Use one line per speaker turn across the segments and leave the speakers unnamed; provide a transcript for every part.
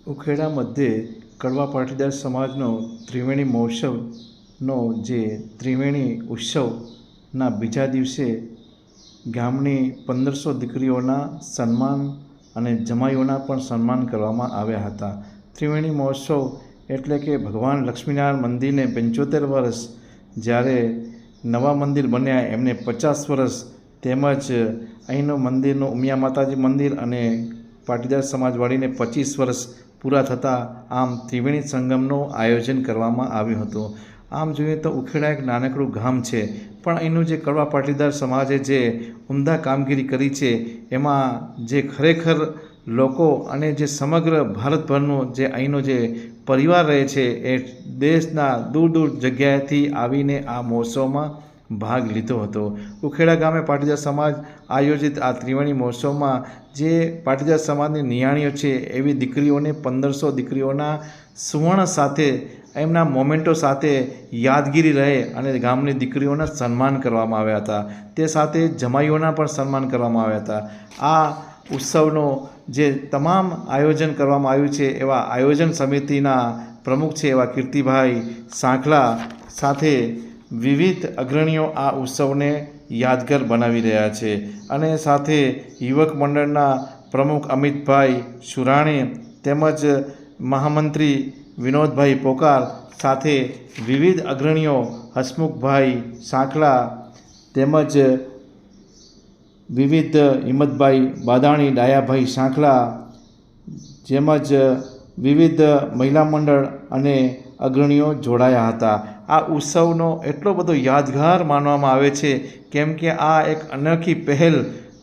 ઉખેડા મધ્યે કડવા પાટીદાર સમાજનો ત્રિવેણી મહોત્સવનો જે ત્રિવેણી ઉત્સવના બીજા દિવસે ગામની 1500 દીકરીઓના સન્માન અને જમાઈઓના પણ સન્માન કરવામાં આવ્યા હતા. ત્રિવેણી મહોત્સવ એટલે કે ભગવાન લક્ષ્મીનારાયણ મંદિરને 75 વર્ષ, જ્યારે નવા મંદિર બન્યા એમને 50 વર્ષ, તેમજ અહીંનું મંદિરનું ઉમિયા માતાજી મંદિર અને પાટીદાર સમાજવાડીને 25 વર્ષ પૂરા થતાં આમ ત્રિવેણી સંગમનું આયોજન કરવામાં આવ્યું હતું. આમ જોઈએ તો ઉખેડા એક નાનકડું ગામ છે, પણ અહીંનું જે કડવા પાટીદાર સમાજે જે ઉમદા કામગીરી કરી છે એમાં જે ખરેખર લોકો અને જે સમગ્ર ભારતભરનું જે અહીંનો જે પરિવાર રહે છે એ દેશના દૂર દૂર જગ્યાએથી આવીને આ મહોત્સવમાં ભાગ લીધો હતો. ઉખેડા ગામે પાટીદાર સમાજ આયોજિત આ ત્રિવેણી મહોત્સવમાં જે પાટીદાર સમાજની નિયાણીઓ છે એવી દીકરીઓને 1500 દીકરીઓના સુવર્ણ સાથે એમના મોમેન્ટો સાથે યાદગીરી રહે અને ગામની દીકરીઓના સન્માન કરવામાં આવ્યા હતા. તે સાથે જમાઈઓના પણ સન્માન કરવામાં આવ્યા હતા. આ ઉત્સવનો જે તમામ આયોજન કરવામાં આવ્યું છે એવા આયોજન સમિતિના પ્રમુખ છે એવા કીર્તિભાઈ સાંખલા સાથે વિવિધ અગ્રણીઓ આ ઉત્સવને યાદગાર બનાવી રહ્યા છે. અને સાથે યુવક મંડળના પ્રમુખ અમિતભાઈ સુરાણી તેમજ મહામંત્રી વિનોદભાઈ પોકાર સાથે વિવિધ અગ્રણીઓ હસમુખભાઈ સાંખલા તેમજ વિવિધ હિંમતભાઈ બાદાણી, ડાયાભાઈ સાંખલા જેમજ વિવિધ મહિલા મંડળ અને અગ્રણીઓ જોડાયા હતા. આ ઉત્સવનો એટલો બધો યાદગાર માનવામાં આવે છે કેમ કે આ એક અનોખી પહેલ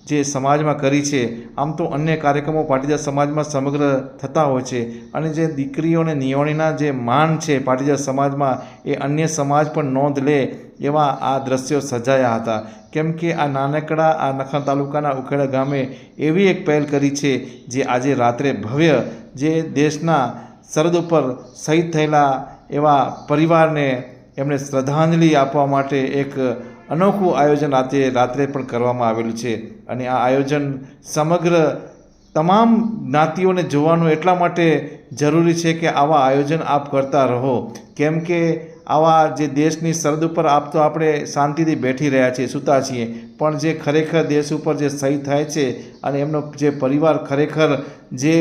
જે સમાજમાં કરી છે. આમ તો અન્ય કાર્યક્રમો પાટીદાર સમાજમાં સમગ્ર થતા હોય છે અને જે દીકરીઓને નિયોણીના જે માન છે પાટીદાર સમાજમાં એ અન્ય સમાજ પણ નોંધ લે એવા આ દ્રશ્યો સર્જાયા હતા. કેમ કે આ નાનકડા આ નખત્રાણા તાલુકાના ઉખેડા ગામે એવી એક પહેલ કરી છે જે આજે રાત્રે ભવ્ય જે દેશના સરહદ ઉપર શહીદ થયેલા એવા પરિવારને એમને શ્રદ્ધાંજલિ આપવા માટે એક અનોખું આયોજન રાત્રે પણ કરવામાં આવેલું છે. અને આ આયોજન સમગ્ર તમામ જ્ઞાતિઓને જોવાનું એટલા માટે જરૂરી છે કે આવા આયોજન આપ કરતા રહો. કેમ કે આવા જે દેશની સરહદ ઉપર આપ તો આપણે શાંતિથી બેઠી રહ્યા છીએ, સૂતા છીએ, પણ જે ખરેખર દેશ ઉપર જે શહીદ થાય છે અને એમનો જે પરિવાર ખરેખર જે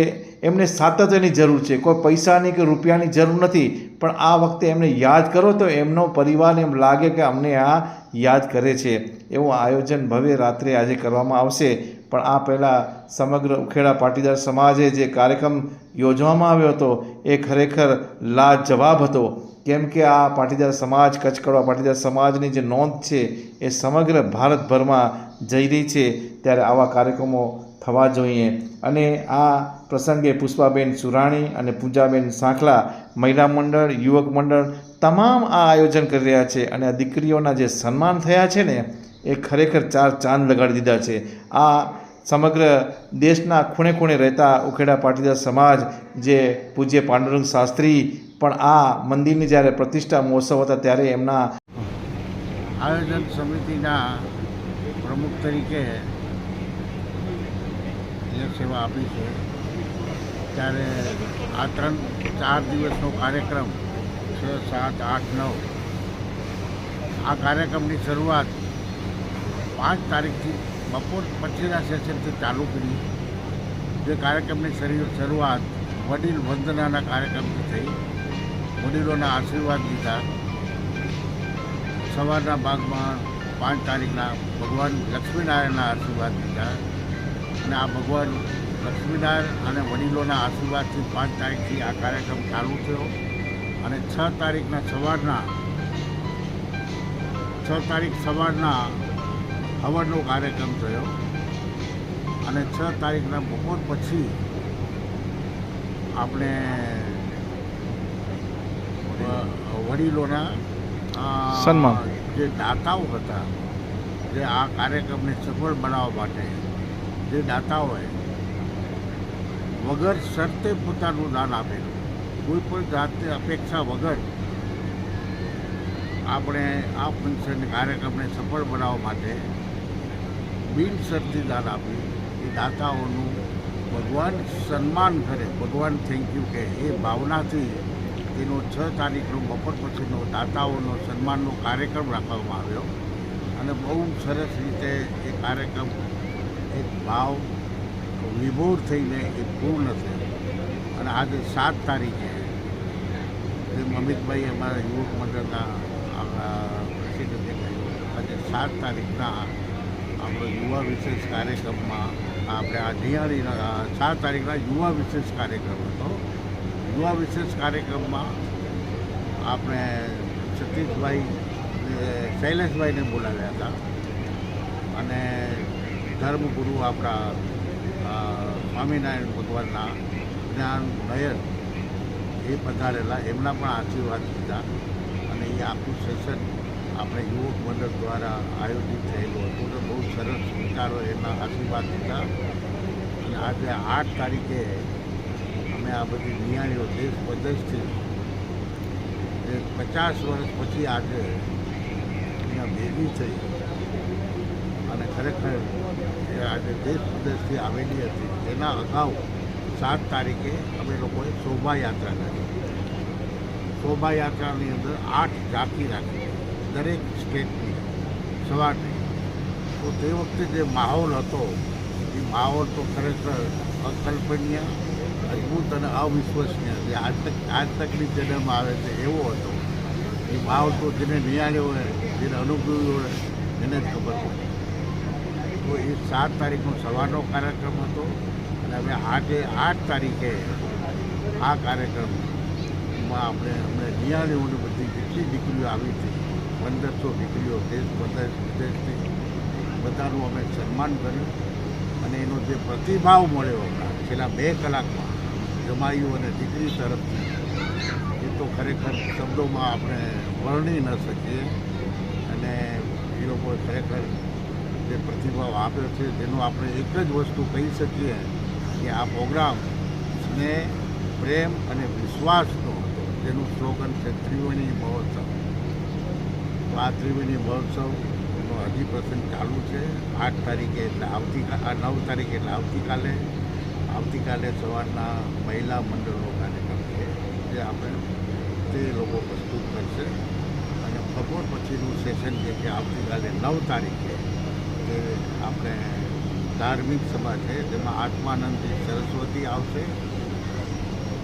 એમને સાતત્યની જરૂર છે, કોઈ પૈસાની કે રૂપિયાની જરૂર નથી, પણ આ વખતે એમને યાદ કરો તો એમનો પરિવારને એમ લાગે કે અમને આ યાદ કરે છે. એવું આયોજન ભવ્ય રાત્રે આજે કરવામાં આવશે. પણ આ પહેલાં સમગ્ર ઉખેડા પાટીદાર સમાજે જે કાર્યક્રમ યોજવામાં આવ્યો હતો એ ખરેખર લાજવાબ હતો. કેમ કે આ પાટીદાર સમાજ, કચ્છ કડવા પાટીદાર સમાજની જે નોંધ છે એ સમગ્ર ભારતભરમાં જઈ રહી છે, ત્યારે આવા કાર્યક્રમો થવા જોઈએ. અને આ પ્રસંગે પુષ્પાબેન સુરાણી અને પૂજાબેન સાંખલા મહિલા મંડળ, યુવક મંડળ તમામ આ આયોજન કરી રહ્યા છે. અને આ દીકરીઓના જે સન્માન થયા છે ને એ ખરેખર 4 ચાંદ લગાડી દીધા છે. આ સમગ્ર દેશના ખૂણે ખૂણે રહેતા ઉખેડા પાટીદાર સમાજ જે પૂજ્ય પાંડુરંગ શાસ્ત્રી પણ આ મંદિરની જ્યારે પ્રતિષ્ઠા મહોત્સવ હતા ત્યારે એમના
આયોજન સમિતિના પ્રમુખ તરીકે જે સેવા આપી છે, ત્યારે આ 3-4 દિવસનો કાર્યક્રમ 6, 7, 8, 9 આ કાર્યક્રમની શરૂઆત 5 તારીખથી બપોર પછીના સેશનથી ચાલુ કરી. જે કાર્યક્રમની શરૂઆત વડીલ વંદનાના કાર્યક્રમથી થઈ. વડીલોના આશીર્વાદ લીધા. સવારના ભાગમાં 5 તારીખના ભગવાન લક્ષ્મીનારાયણના આશીર્વાદ લીધા. અને આ ભગવાન લક્ષ્મીનારાયણ અને વડીલોના આશીર્વાદથી 5 તારીખથી આ કાર્યક્રમ ચાલુ થયો. અને 6 તારીખ સવારના હવનનો કાર્યક્રમ થયો. અને 6 તારીખના બપોર પછી આપણે વડીલોના
સન્માન,
જે દાતાઓ હતા, જે આ કાર્યક્રમને સફળ બનાવવા માટે જે દાતાઓએ વગર શરતે પોતાનું દાન આપેલું, કોઈ પણ જાતની અપેક્ષા વગર આપણે આ ફંક્શન કાર્યક્રમને સફળ બનાવવા માટે બિનશરતી દાન આપ્યું. એ દાતાઓનું ભગવાન સન્માન કરે, ભગવાન થેન્ક યુ કહે, એ ભાવનાથી તેનો 6 તારીખનો બપોર પછીનો દાતાઓનો સન્માનનો કાર્યક્રમ રાખવામાં આવ્યો અને બહુ સરસ રીતે એ કાર્યક્રમ એક ભાવ વિભોર થઈને એ પૂર્ણ થયો. અને આજે 7 તારીખે જેમ અમિતભાઈ અમારા યુવક મંડળના પ્રેસિડેન્ટે કહ્યું, આજે 7 તારીખના આપણો યુવા વિશેષ કાર્યક્રમમાં આપણે આ દિવાળીના 7 તારીખના યુવા વિશેષ કાર્યક્રમ હતો. યુવા વિશેષ કાર્યક્રમમાં આપણે સતીશભાઈ શૈલેષભાઈને બોલાવ્યા હતા અને ધર્મગુરુ આપણા સ્વામિનારાયણ ભગવાનના જ્ઞાન નયન એ પધારેલા, એમના પણ આશીર્વાદ લીધા અને એ આખું સેશન આપણે યુવક મંડળ દ્વારા આયોજિત થયેલું હતું તો બહુ સરસ વિચારો એના આશીર્વાદ લીધા. અને આજે 8 તારીખે અમે આ બધી નિયાળીઓ દેશ પ્રદેશથી 50 વર્ષ પછી આજે અહીંયા ભેગી થઈ અને ખરેખર એ આજે દેશ પ્રદેશથી આવેલી હતી. એના અગાઉ 7 તારીખે અમે લોકોએ શોભાયાત્રા કરી. શોભાયાત્રાની અંદર 8 ઝાંકી રાખી દરેક સ્ટેટની સવારની. તો તે વખતે જે માહોલ હતો એ માહોલ તો ખરેખર અકલ્પનીય, અદ્ભુત અને અવિશ્વસનીય, જે આજ તકની જન્મ આવે છે એવો હતો. એ માહોલ તો જેને નિહાળ્યો હોય, જેને અનુભવ્યું હોય એને જ ખબર પડે. તો એ 7 તારીખનો સવારનો કાર્યક્રમ હતો અને હવે આજે 8 તારીખે આ કાર્યક્રમમાં અમને નિહાળીઓની બધી જેટલી દીકરીઓ આવી હતી, 1500 દીકરીઓ દેશ વિદેશથી, બધાનું અમે સન્માન કર્યું અને એનો જે પ્રતિભાવ મળ્યો હમણાં છેલ્લા 2 કલાકમાં જમાઈઓ અને દીકરી તરફથી, એ તો ખરેખર શબ્દોમાં આપણે વર્ણી ન શકીએ. અને એ લોકોએ ખરેખર જે પ્રતિભાવ આપ્યો છે તેનો આપણે એક જ વસ્તુ કહી શકીએ કે આ પ્રોગ્રામ સ્નેહ, પ્રેમ અને વિશ્વાસનો હતો, જેનું સ્લોગન છે ત્રિવેણી મહોત્સવ. તો આ ત્રિવેણી મહોત્સવનો હજી પ્રસંગ ચાલુ છે. 8 તારીખે એટલે 9 તારીખે એટલે આવતીકાલે સવારના મહિલા મંડળનો કાર્યક્રમ છે જે આપણે તે લોકો પ્રસ્તુત કરશે. અને બપોર પછીનું સેશન જે છે આવતીકાલે 9 તારીખે તે આપણે ધાર્મિક સભા છે, જેમાં આત્માનંદજી સરસ્વતી આવશે.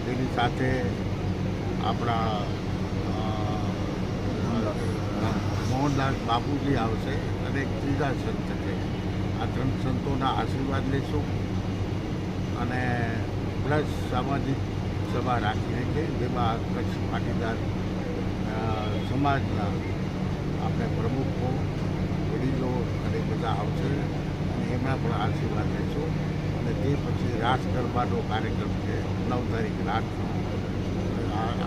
તેની સાથે આપણા મોહનદાસ બાપુજી આવશે અને એક ત્રીજા સંત છે. આ 3 સંતોના આશીર્વાદ લઈશું અને પ્લસ સામાજિક સભા રાખીએ છીએ જેમાં કચ્છ પાટીદાર સમાજના આપણે પ્રમુખો, વડીલો અને બધા આવશે અને એમના પણ આશીર્વાદ લઈશું. અને તે પછી રાસ ગરબાનો કાર્યક્રમ છે 9 તારીખે રાતનો.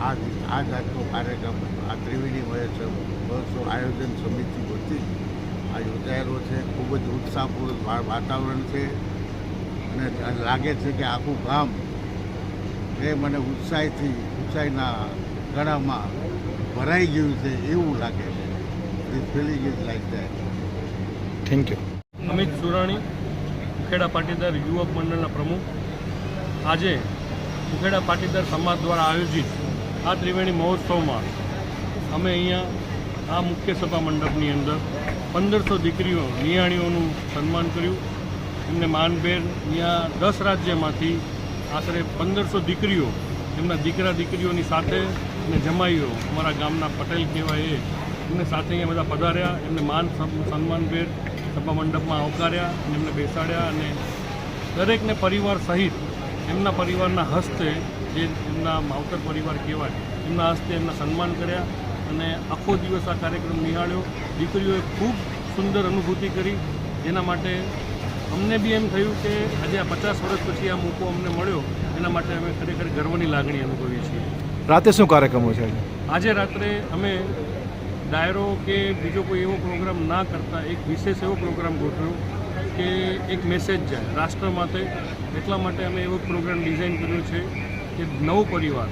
આ જાતનો કાર્યક્રમ આ ત્રિવેણી મહોત્સવ આયોજન સમિતિ વતી આ યોજાયેલો છે. ખૂબ જ ઉત્સાહપૂર્વક વાતાવરણ છે અને લાગે છે કે આખું ગામ પ્રેમ અને ઉત્સાહીના ગળામાં ભરાઈ ગયું છે એવું લાગે છે. This feeling is like that.
Thank you.
Amit Surani, Ukheda Patidar યુવક મંડળના પ્રમુખ. આજે ઉખેડા પાટીદાર સમાજ દ્વારા આયોજિત આ ત્રિવેણી મહોત્સવમાં અમે અહીંયા આ મુખ્ય સભા મંડપની અંદર 1500 દીકરીઓ નિયાણીઓનું સન્માન કર્યું. એમને માનભેર અહીંયા 10 રાજ્યમાંથી આશરે 1500 દીકરીઓ એમના દીકરીઓની સાથે અને જમાઈઓ અમારા ગામના પટેલ કહેવાય એમને સાથે અહીંયા બધા પધાર્યા. એમને સન્માનભેર સભા મંડપમાં આવકાર્યા અને એમને બેસાડ્યા અને દરેકને પરિવાર સહિત એમના પરિવારના હસ્તે, જે એમના માવતર પરિવાર કહેવાય, એમના હસ્તે એમના સન્માન કર્યા અને આખો દિવસ આ કાર્યક્રમ નિહાળ્યો. દીકરીઓએ ખૂબ સુંદર અનુભૂતિ કરી, જેના માટે અમને બી એમ થયું કે આજે આ 50 વર્ષ પછી આ મોકો અમને મળ્યો, એના માટે અમે ખરેખર ગર્વની લાગણી અનુભવીએ છીએ.
રાતે શું કાર્યક્રમો છે?
આજે રાત્રે અમે ડાયરો કે બીજો કોઈ એવો પ્રોગ્રામ ના કરતા એક વિશેષ એવો પ્રોગ્રામ ગોઠવ્યો કે એક મેસેજ જાય રાષ્ટ્ર માટે. એટલા માટે અમે એવો પ્રોગ્રામ ડિઝાઇન કર્યો છે કે નવ પરિવાર,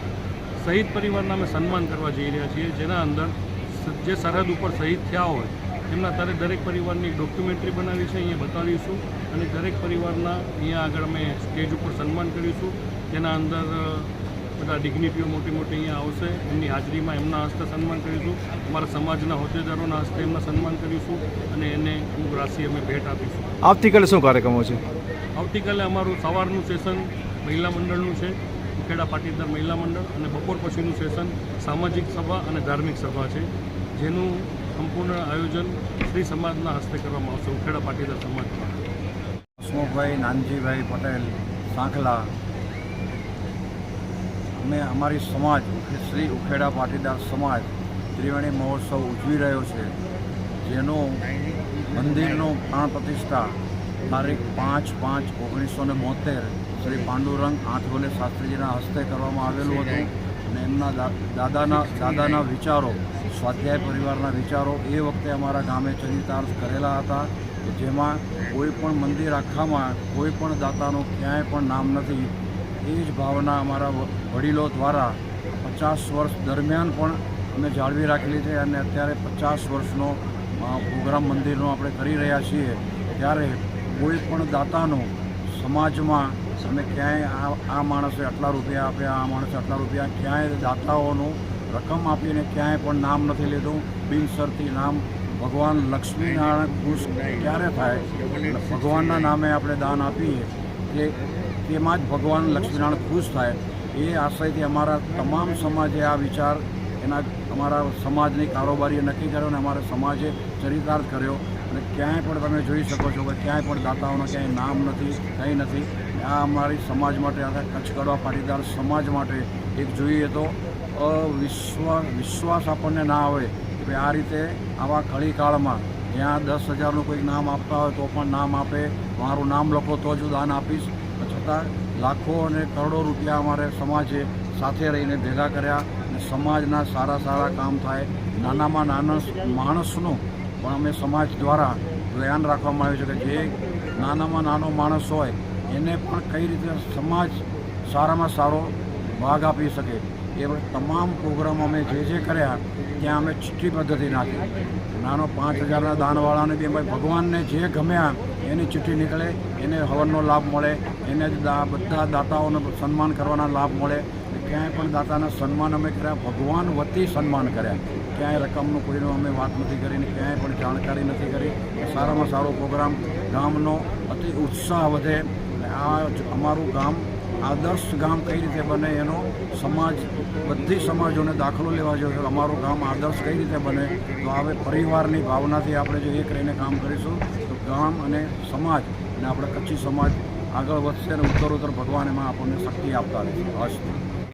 શહીદ પરિવારના અમે સન્માન કરવા જઈ રહ્યા છીએ, જેના અંદર જે સરહદ ઉપર શહીદ થયા હોય એમના દરેક પરિવારની ડોક્યુમેન્ટરી બનાવી છે, અહીંયા બતાવીશું. અને દરેક પરિવારના અહીંયા આગળ અમે સ્ટેજ ઉપર સન્માન કરીશું. તેના અંદર બધા ડિગ્નિટીઓ મોટી મોટી અહીંયા આવશે. એમની હાજરીમાં એમના હસ્તે સન્માન કરીશું. અમારા સમાજના હોદ્દેદારોના હસ્તે એમના સન્માન કરીશું અને એને અમુક રાશિ અમે ભેટ આપીશું.
આવતીકાલે શું કાર્યક્રમો છે?
આવતીકાલે અમારું સવારનું સેશન મહિલા મંડળનું છે, ઉખેડા પાટીદાર મહિલા મંડળ, અને બપોર પછીનું સેશન સામાજિક સભા અને ધાર્મિક સભા છે, જેનું સંપૂર્ણ આયોજન શ્રી સમાજના હસ્તે કરવામાં આવશે, ઉખેડા પાટીદાર સમાજ દ્વારા.
હસમુખભાઈ નાનજીભાઈ પટેલ સાંખલા, અમે અમારી સમાજ શ્રી ઉખેડા પાટીદાર સમાજ ત્રિવેણી મહોત્સવ ઉજવી રહ્યો છે, જેનું મંદિરનું પ્રાણ પ્રતિષ્ઠા તારીખ 5/5/1972 શ્રી પાંડુરંગ આઠવલે શાસ્ત્રીજીના હસ્તે કરવામાં આવેલું હતું. અને એમના દાદાના વિચારો, સ્વાધ્યાય પરિવારના વિચારો એ વખતે અમારા ગામે ચરિતાર્થ કરેલા હતા, કે જેમાં કોઈ પણ મંદિર આખામાં કોઈ પણ દાતાનું ક્યાંય પણ નામ નથી. એ જ ભાવના અમારા વડીલો દ્વારા 50 વર્ષ દરમિયાન પણ અમે જાળવી રાખેલી છે. અને અત્યારે 50 વર્ષનો પ્રોગ્રામ મંદિરનો આપણે કરી રહ્યા છીએ. ત્યારે કોઈ પણ દાતાનું સમાજમાં અમે ક્યાંય આ માણસે આટલા રૂપિયા આપ્યા, આ માણસે આટલા રૂપિયા, ક્યાંય દાતાઓનું રકમ આપીને ક્યાંય પણ નામ નથી લીધું. બિનશરતી નામ ભગવાન લક્ષ્મીનારાયણ ખુશ ક્યારે થાય, ભગવાનના નામે આપણે દાન આપીએ કે તેમાં જ ભગવાન લક્ષ્મીનારાયણ ખુશ થાય. એ આશયથી અમારા તમામ સમાજે આ વિચાર અમારા સમાજની કારોબારીએ નક્કી કર્યો અને અમારા સમાજે ચરિતાર્થ કર્યો. અને ક્યાંય પણ તમે જોઈ શકો છો કે ક્યાંય પણ દાતાઓના ક્યાંય નામ નથી, કંઈ નથી. આ અમારી સમાજ માટે, આખા કચ્છ કડવા પાટીદાર સમાજ માટે એક જોઈએ તો વિશ્વાસ આપણને ના આવે કે આ રીતે આવા કળીકાળમાં જ્યાં 10,000નું કોઈક નામ આપતા હોય તો પણ નામ આપે, મારું નામ લખો તો જ દાન આપીશ. છતાં લાખો અને કરોડો રૂપિયા અમારે સમાજે સાથે રહીને ભેગા કર્યા અને સમાજના સારા કામ થાય. નાનામાં નાના માણસનું પણ અમે સમાજ દ્વારા ધ્યાન રાખવામાં આવ્યું છે કે જે નાનામાં નાનો માણસ હોય એને પણ કઈ રીતે સમાજ સારામાં સારો ભાગ આપી શકે. એ તમામ પ્રોગ્રામ અમે જે કર્યા ત્યાં અમે ચિઠ્ઠી પદ્ધતિ નાખી. નાનો 5,000ના દાનવાળાને બી અમે ભગવાનને જે ગમ્યા એની ચિઠ્ઠી નીકળે, એને હવનનો લાભ મળે, એને બધા દાતાઓને સન્માન કરવાના લાભ મળે. ક્યાંય પણ દાતાના સન્માન અમે કર્યા, ભગવાન વતી સન્માન કર્યા. ક્યાંય રકમનું કોઈનો અમે વાત નથી કરીને, ક્યાંય પણ જાણકારી નથી કરી. સારામાં સારો પ્રોગ્રામ, ગામનો અતિ ઉત્સાહ વધે. આ અમારું ગામ આદર્શ ગામ કઈ રીતે બને એનો બધી સમાજોને દાખલો લેવા જોઈએ. અમારું ગામ આદર્શ કઈ રીતે બને, તો હવે પરિવારની ભાવનાથી આપણે જો એક રહીને કામ કરીશું તો ગામ અને સમાજ અને આપણે કચ્છી સમાજ આગળ વધશે અને ઉત્તરોત્તર ભગવાન એમાં આપણને શક્તિ આપતા રહેશે. અસ્તુ.